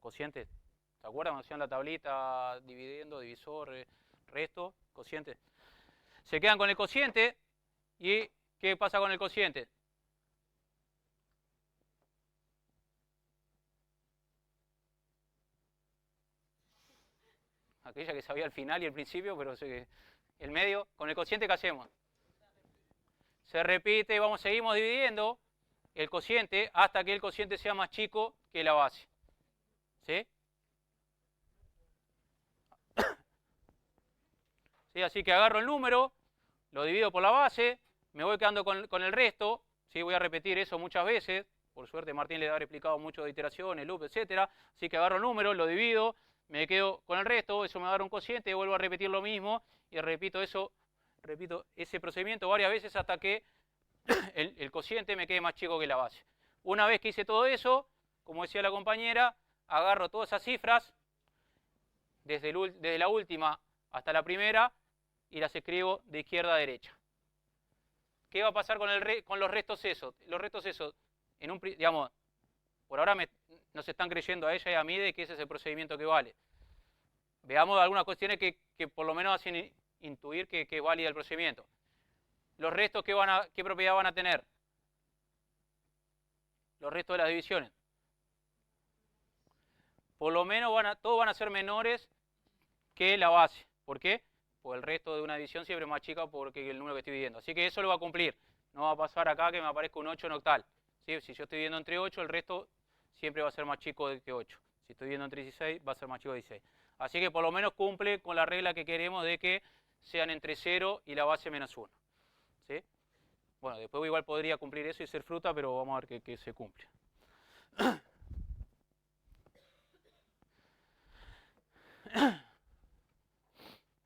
cociente. ¿Se acuerdan cuando hacían la tablita dividiendo, divisor, resto, cociente? Se quedan con el cociente y ¿qué pasa con el cociente? Aquella que sabía el final y el principio, pero el medio, con el cociente ¿qué hacemos? Se repite, seguimos dividiendo el cociente hasta que el cociente sea más chico que la base. ¿Sí? ¿Sí? Así que agarro el número, lo divido por la base, me voy quedando con el resto, ¿sí? Voy a repetir eso muchas veces, por suerte Martín le habrá explicado mucho de iteraciones, loop, etc. Así que agarro el número, lo divido, me quedo con el resto, eso me da un cociente, vuelvo a repetir lo mismo y repito ese procedimiento varias veces hasta que el cociente me quede más chico que la base. Una vez que hice todo eso, como decía la compañera, agarro todas esas cifras, desde la última hasta la primera, y las escribo de izquierda a derecha. ¿Qué va a pasar con los restos esos? Los restos esos, digamos, por ahora nos están creyendo a ella y a mí de que ese es el procedimiento que vale. Veamos algunas cuestiones que por lo menos hacen intuir que es válida el procedimiento. Los restos, ¿qué propiedad van a tener? Los restos de las divisiones. Por lo menos todos van a ser menores que la base. ¿Por qué? Porque el resto de una división siempre es más chica porque el número que estoy dividiendo. Así que eso lo va a cumplir. No va a pasar acá que me aparezca un 8 en octal. ¿Sí? Si yo estoy dividiendo entre 8, el resto siempre va a ser más chico que 8. Si estoy dividiendo entre 16, va a ser más chico que 16. Así que por lo menos cumple con la regla que queremos de que sean entre 0 y la base menos 1. ¿Sí? Bueno, después igual podría cumplir eso y ser fruta, pero vamos a ver que se cumple.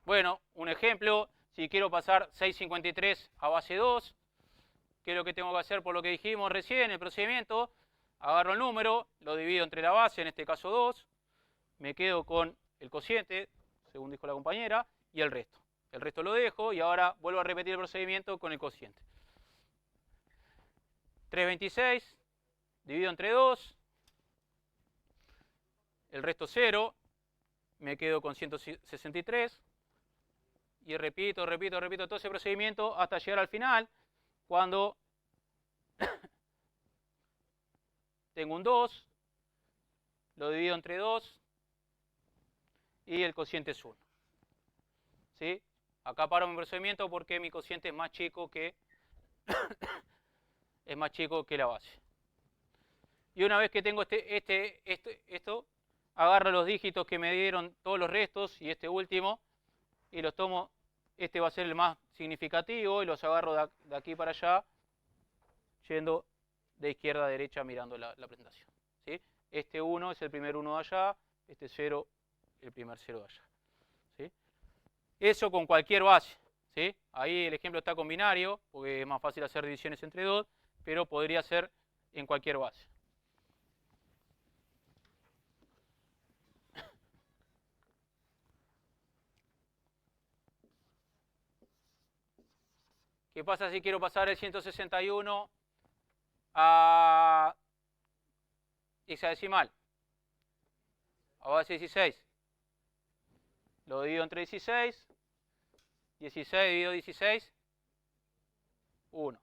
Bueno, un ejemplo, si quiero pasar 653 a base 2, ¿qué es lo que tengo que hacer por lo que dijimos recién, el procedimiento? Agarro el número, lo divido entre la base, en este caso 2, me quedo con el cociente, según dijo la compañera, y el resto. El resto lo dejo y ahora vuelvo a repetir el procedimiento con el cociente. 326, divido entre 2, el resto 0, me quedo con 163, y repito todo ese procedimiento hasta llegar al final, cuando tengo un 2, lo divido entre 2 y el cociente es 1. ¿Sí? Acá paro mi procedimiento porque mi cociente es más chico que la base. Y una vez que tengo esto, agarro los dígitos que me dieron todos los restos y este último y los tomo. Este va a ser el más significativo y los agarro de aquí para allá, yendo de izquierda a derecha mirando la presentación. ¿Sí? Este 1 es el primer 1 de allá, este 0 el primer 0 de allá. ¿Sí? Eso con cualquier base. ¿Sí? Ahí el ejemplo está con binario, porque es más fácil hacer divisiones entre 2, pero podría ser en cualquier base. ¿Qué pasa si quiero pasar el 161 a hexadecimal? A base 16. Lo divido entre 16. 16 dividido 16. 1.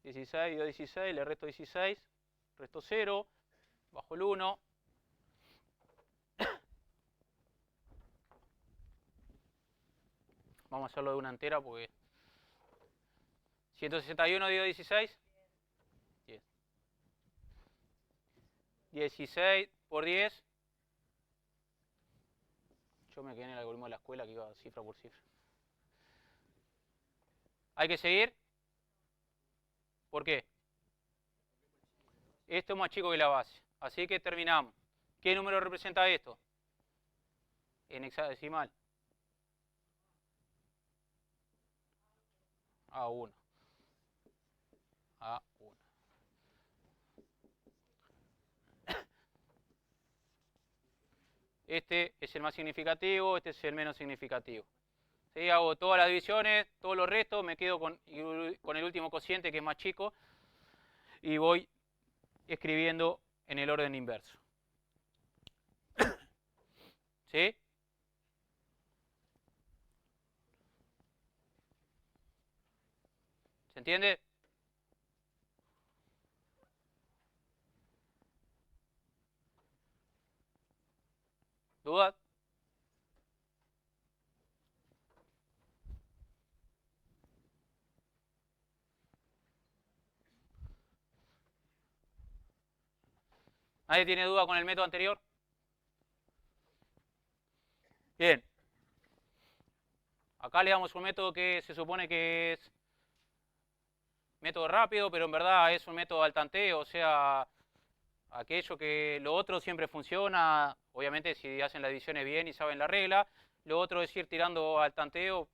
16 dividido 16, le resto 16. Resto 0. Bajo el 1. Vamos a hacerlo de una entera porque 161 dividido 16. 10. 16 por 10. Yo me quedé en el algoritmo de la escuela que iba cifra por cifra. ¿Hay que seguir? ¿Por qué? Esto es más chico que la base. Así que terminamos. ¿Qué número representa esto? En hexadecimal. A1. A1. Este es el más significativo, este es el menos significativo. ¿Sí? Hago todas las divisiones, todos los restos, me quedo con el último cociente que es más chico y voy escribiendo en el orden inverso. ¿Sí? ¿Se entiende? ¿Dudas? ¿Nadie tiene duda con el método anterior? Bien. Acá le damos un método que se supone que es método rápido, pero en verdad es un método al tanteo, o sea, aquello que lo otro siempre funciona, obviamente si hacen las divisiones bien y saben la regla, lo otro es ir tirando al tanteo,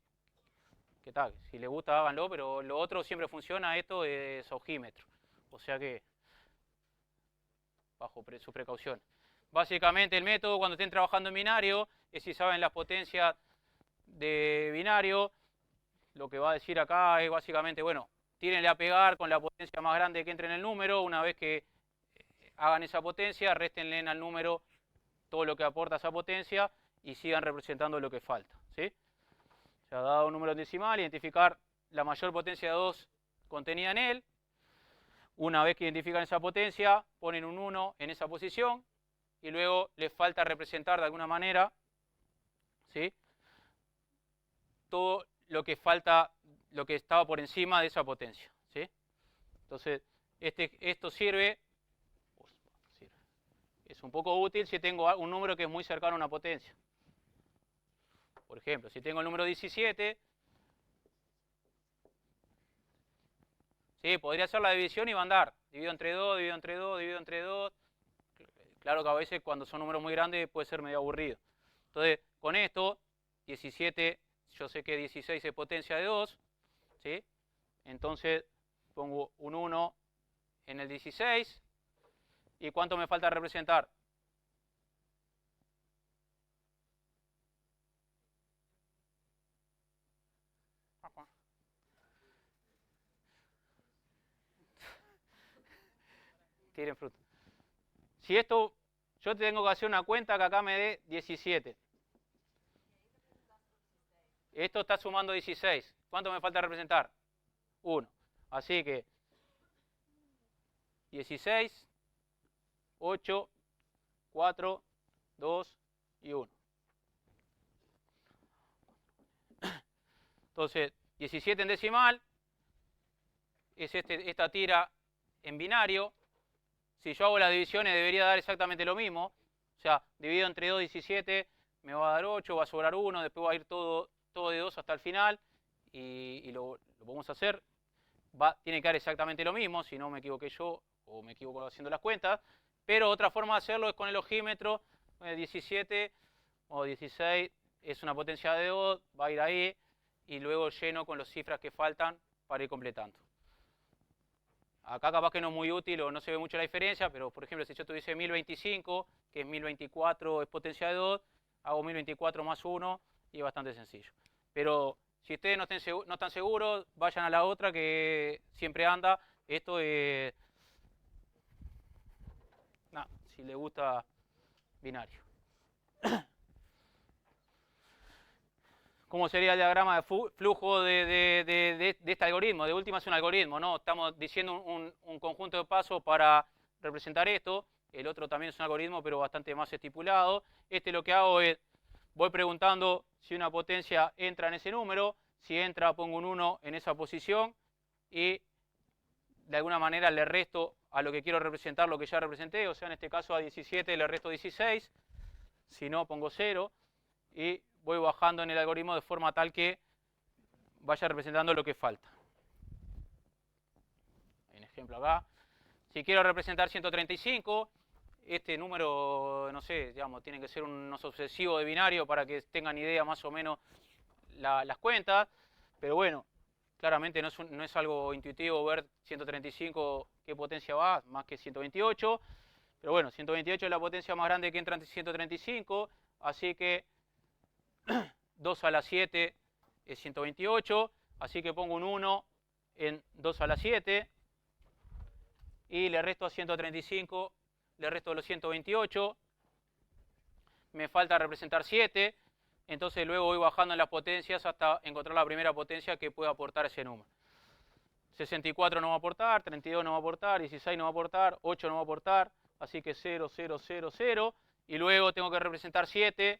que tal, si les gusta háganlo, pero lo otro siempre funciona, esto es ojímetro, o sea que bajo su precaución. Básicamente el método cuando estén trabajando en binario es si saben las potencias de binario, lo que va a decir acá es básicamente, bueno, tírenle a pegar con la potencia más grande que entre en el número, una vez que hagan esa potencia, réstenle al número todo lo que aporta esa potencia y sigan representando lo que falta. ¿Sí? O sea, dado un número decimal, identificar la mayor potencia de 2 contenida en él. Una vez que identifican esa potencia, ponen un 1 en esa posición y luego les falta representar de alguna manera, ¿sí?, todo lo que falta, lo que estaba por encima de esa potencia. ¿Sí? Entonces, esto sirve, es un poco útil si tengo un número que es muy cercano a una potencia. Por ejemplo, si tengo el número 17, ¿sí?, podría hacer la división y va a andar. Divido entre 2, divido entre 2, divido entre 2. Claro que a veces cuando son números muy grandes puede ser medio aburrido. Entonces, con esto, 17, yo sé que 16 es potencia de 2, ¿sí? Entonces, pongo un 1 en el 16. ¿Y cuánto me falta representar? Tiren fruta. Si esto, yo tengo que hacer una cuenta que acá me dé 17. Esto está sumando 16. ¿Cuánto me falta representar? 1. Así que 16, 8, 4, 2 y 1. Entonces, 17 en decimal es esta tira en binario. Si yo hago las divisiones debería dar exactamente lo mismo. O sea, divido entre 2 y 17, me va a dar 8, va a sobrar 1, después va a ir todo de 2 hasta el final y lo podemos hacer. Tiene que dar exactamente lo mismo, si no me equivoqué yo o me equivoco haciendo las cuentas. Pero otra forma de hacerlo es con el ojímetro. 17 o 16 es una potencia de 2, va a ir ahí y luego lleno con las cifras que faltan para ir completando. Acá capaz que no es muy útil o no se ve mucho la diferencia, pero por ejemplo si yo tuviese 1025, que es 1024 es potencia de 2, hago 1024 más 1 y es bastante sencillo. Pero si ustedes no están seguros, vayan a la otra que siempre anda. Esto es, si les gusta binario. ¿Cómo sería el diagrama de flujo de este algoritmo? De última es un algoritmo, ¿no? Estamos diciendo un conjunto de pasos para representar esto. El otro también es un algoritmo, pero bastante más estipulado. Lo que hago es, voy preguntando si una potencia entra en ese número. Si entra, pongo un 1 en esa posición y de alguna manera le resto a lo que quiero representar lo que ya representé. O sea, en este caso a 17 le resto 16. Si no, pongo 0 y voy bajando en el algoritmo de forma tal que vaya representando lo que falta. Hay un ejemplo acá. Si quiero representar 135, este número, no sé, digamos, tienen que ser unos obsesivos de binario para que tengan idea más o menos las cuentas. Pero bueno, claramente no es algo intuitivo ver 135 qué potencia va, más que 128. Pero bueno, 128 es la potencia más grande que entra en 135, así que 2 a la 7 es 128, así que pongo un 1 en 2 a la 7 y le resto a 135, le resto los 128, me falta representar 7, entonces luego voy bajando en las potencias hasta encontrar la primera potencia que pueda aportar ese número. 64 no va a aportar, 32 no va a aportar, 16 no va a aportar, 8 no va a aportar, así que 0, 0, 0, 0, y luego tengo que representar 7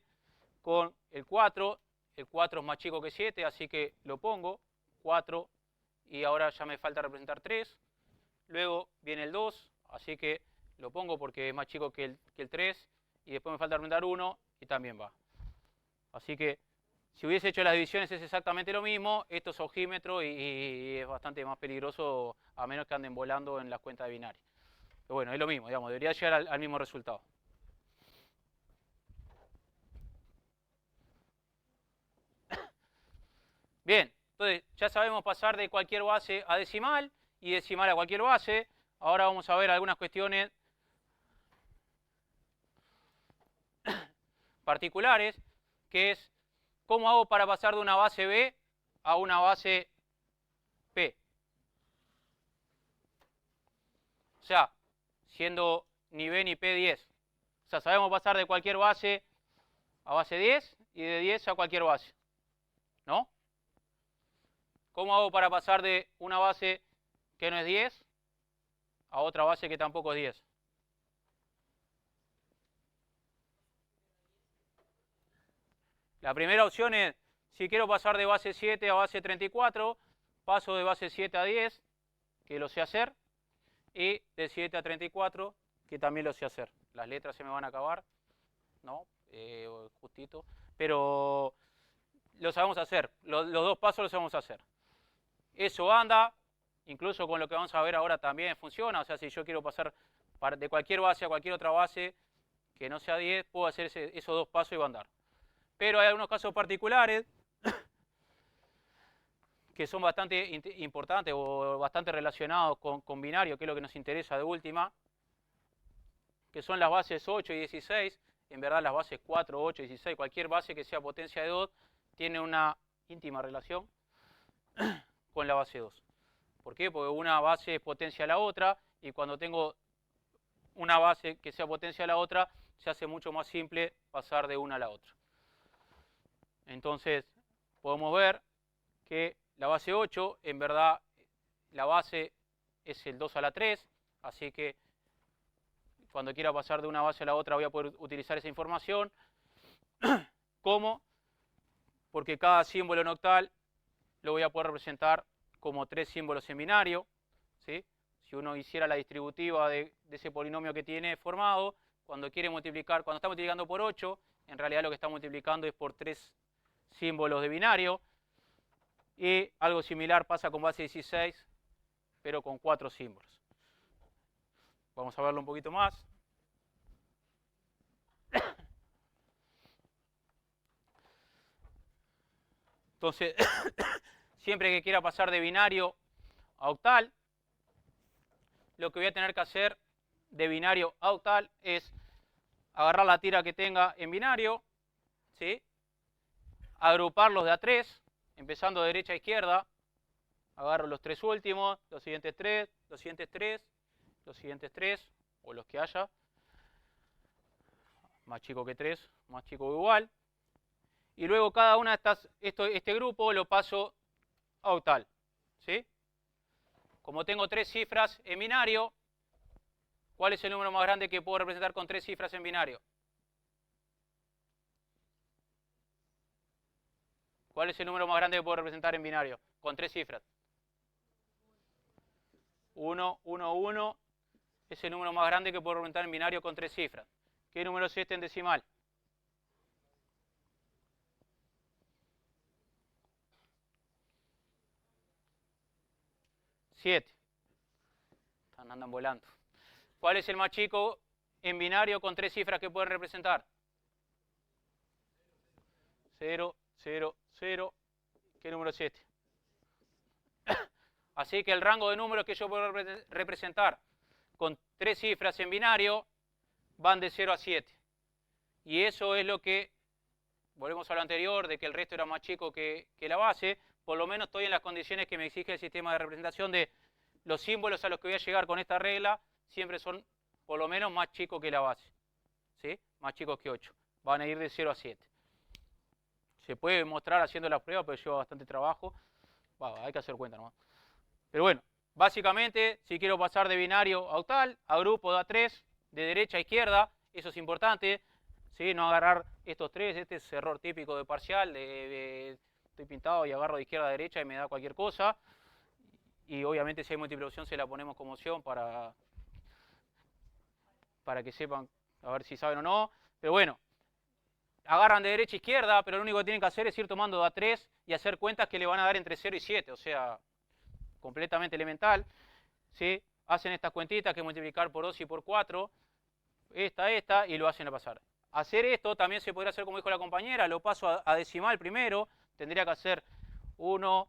con el 4, el 4 es más chico que 7, así que lo pongo, 4, y ahora ya me falta representar 3, luego viene el 2, así que lo pongo porque es más chico que el 3, y después me falta representar 1, y también va. Así que si hubiese hecho las divisiones es exactamente lo mismo, esto es ojímetro y es bastante más peligroso a menos que anden volando en las cuentas de binario. Pero bueno, es lo mismo, digamos, debería llegar al mismo resultado. Bien, entonces ya sabemos pasar de cualquier base a decimal y decimal a cualquier base. Ahora vamos a ver algunas cuestiones particulares, que es cómo hago para pasar de una base B a una base P. O sea, siendo ni B ni P 10. O sea, sabemos pasar de cualquier base a base 10 y de 10 a cualquier base. ¿No? ¿Cómo hago para pasar de una base que no es 10 a otra base que tampoco es 10? La primera opción es, si quiero pasar de base 7 a base 34, paso de base 7 a 10, que lo sé hacer, y de 7 a 34, que también lo sé hacer. Las letras se me van a acabar, ¿no? Justito, pero lo sabemos hacer, los dos pasos los sabemos hacer. Eso anda, incluso con lo que vamos a ver ahora también funciona, o sea, si yo quiero pasar de cualquier base a cualquier otra base que no sea 10, puedo hacer esos dos pasos y va a andar. Pero hay algunos casos particulares que son bastante importantes o bastante relacionados con binario, que es lo que nos interesa de última, que son las bases 8 y 16. En verdad las bases 4, 8 y 16, cualquier base que sea potencia de 2, tiene una íntima relación con la base 2. ¿Por qué? Porque una base es potencia a la otra, y cuando tengo una base que sea potencia a la otra, se hace mucho más simple pasar de una a la otra. Entonces, podemos ver que la base 8, en verdad, la base es el 2 a la 3, así que cuando quiera pasar de una base a la otra voy a poder utilizar esa información. ¿Cómo? Porque cada símbolo en octal lo voy a poder representar como 3 símbolos en binario, ¿sí? Si uno hiciera la distributiva de ese polinomio que tiene formado, cuando quiere multiplicar, cuando está multiplicando por 8, en realidad lo que está multiplicando es por 3 símbolos de binario. Y algo similar pasa con base 16, pero con 4 símbolos. Vamos a verlo un poquito más. Entonces, siempre que quiera pasar de binario a octal, lo que voy a tener que hacer de binario a octal es agarrar la tira que tenga en binario, ¿sí? Agruparlos de a 3, empezando de derecha a izquierda. Agarro los 3 últimos, los siguientes 3, los siguientes 3, los siguientes 3, o los que haya. Más chico que 3, más chico o igual. Y luego cada una de estas, este grupo lo paso a octal, ¿sí? Como tengo 3 cifras en binario, ¿cuál es el número más grande que puedo representar con 3 cifras en binario? ¿Cuál es el número más grande que puedo representar en binario con 3 cifras? 1, 1, 1 es el número más grande que puedo representar en binario con 3 cifras. ¿Qué número es este en decimal? 7. Andan volando. ¿Cuál es el más chico en binario con 3 cifras que pueden representar? 0, 0, 0. ¿Qué número es este? Así que el rango de números que yo puedo representar con 3 cifras en binario van de 0 a 7. Y eso es lo que, volvemos a lo anterior, de que el resto era más chico que la base. Por lo menos estoy en las condiciones que me exige el sistema de representación de los símbolos a los que voy a llegar con esta regla, siempre son por lo menos más chicos que la base. ¿Sí? Más chicos que 8. Van a ir de 0 a 7. Se puede mostrar haciendo las pruebas, pero lleva bastante trabajo. Bueno, hay que hacer cuenta nomás. Pero bueno, básicamente, si quiero pasar de binario a octal, a grupo da 3, de derecha a izquierda, eso es importante. ¿Sí? No agarrar estos 3, este es error típico de parcial, estoy pintado y agarro de izquierda a derecha y me da cualquier cosa. Y obviamente si hay múltiple opción se la ponemos como opción para que sepan, a ver si saben o no. Pero bueno, agarran de derecha a izquierda, pero lo único que tienen que hacer es ir tomando da 3 y hacer cuentas que le van a dar entre 0 y 7, o sea, completamente elemental. ¿Sí? Hacen estas cuentitas que multiplicar por 2 y por 4, esta, y lo hacen a pasar. Hacer esto también se podría hacer como dijo la compañera, lo paso a decimal primero, tendría que hacer 1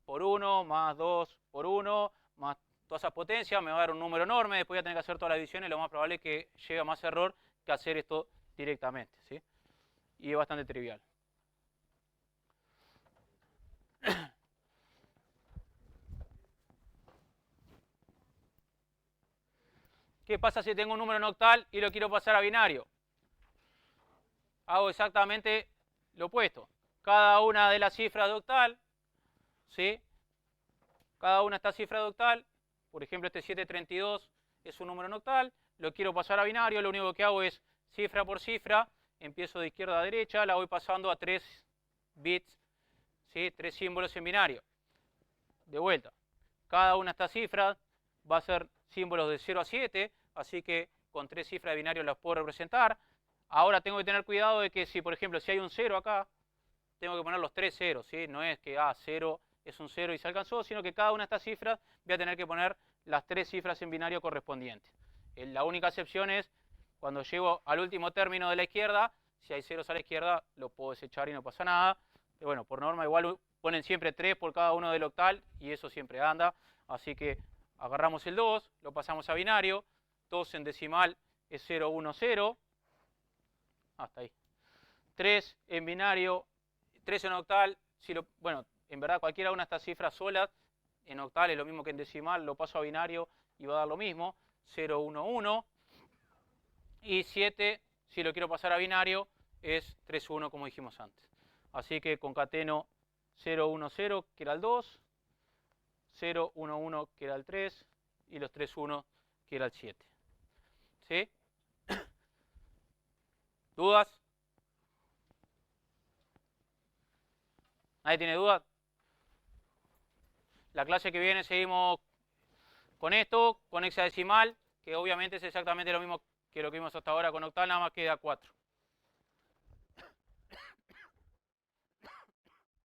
por 1 más 2 por 1 más todas esas potencias, me va a dar un número enorme, después voy a tener que hacer todas las divisiones, lo más probable es que llegue a más error que hacer esto directamente, ¿sí? Y es bastante trivial. ¿Qué pasa si tengo un número en octal y lo quiero pasar a binario? Hago exactamente lo opuesto. Cada una de las cifras de octal, ¿sí? Cada una de estas cifras de octal, por ejemplo este 732 es un número en octal, lo quiero pasar a binario, lo único que hago es cifra por cifra, empiezo de izquierda a derecha, la voy pasando a 3 bits, ¿sí? 3 símbolos en binario. De vuelta, cada una de estas cifras va a ser símbolos de 0 a 7, así que con 3 cifras de binario las puedo representar. Ahora tengo que tener cuidado de que si, por ejemplo, si hay un 0 acá, tengo que poner los 3 ceros, ¿sí? No es que 0 es un 0 y se alcanzó, sino que cada una de estas cifras voy a tener que poner las 3 cifras en binario correspondientes. La única excepción es cuando llego al último término de la izquierda, si hay ceros a la izquierda, lo puedo desechar y no pasa nada. Pero bueno, por norma igual ponen siempre 3 por cada uno del octal y eso siempre anda. Así que agarramos el 2, lo pasamos a binario, 2 en decimal es 0, 1, 0. Hasta ahí. 3 en binario, 3 en octal, bueno, en verdad cualquiera una de estas cifras solas, en octal es lo mismo que en decimal, lo paso a binario y va a dar lo mismo, 0, 1, 1. Y 7, si lo quiero pasar a binario, es 3, 1 como dijimos antes. Así que concateno 0, 1, 0, que era el 2, 0, 1, 1, que era el 3, y los 3, 1, que era el 7. ¿Sí? ¿Dudas? ¿Nadie tiene dudas? La clase que viene seguimos con esto, con hexadecimal, que obviamente es exactamente lo mismo que lo que vimos hasta ahora con octal, nada más que da 4.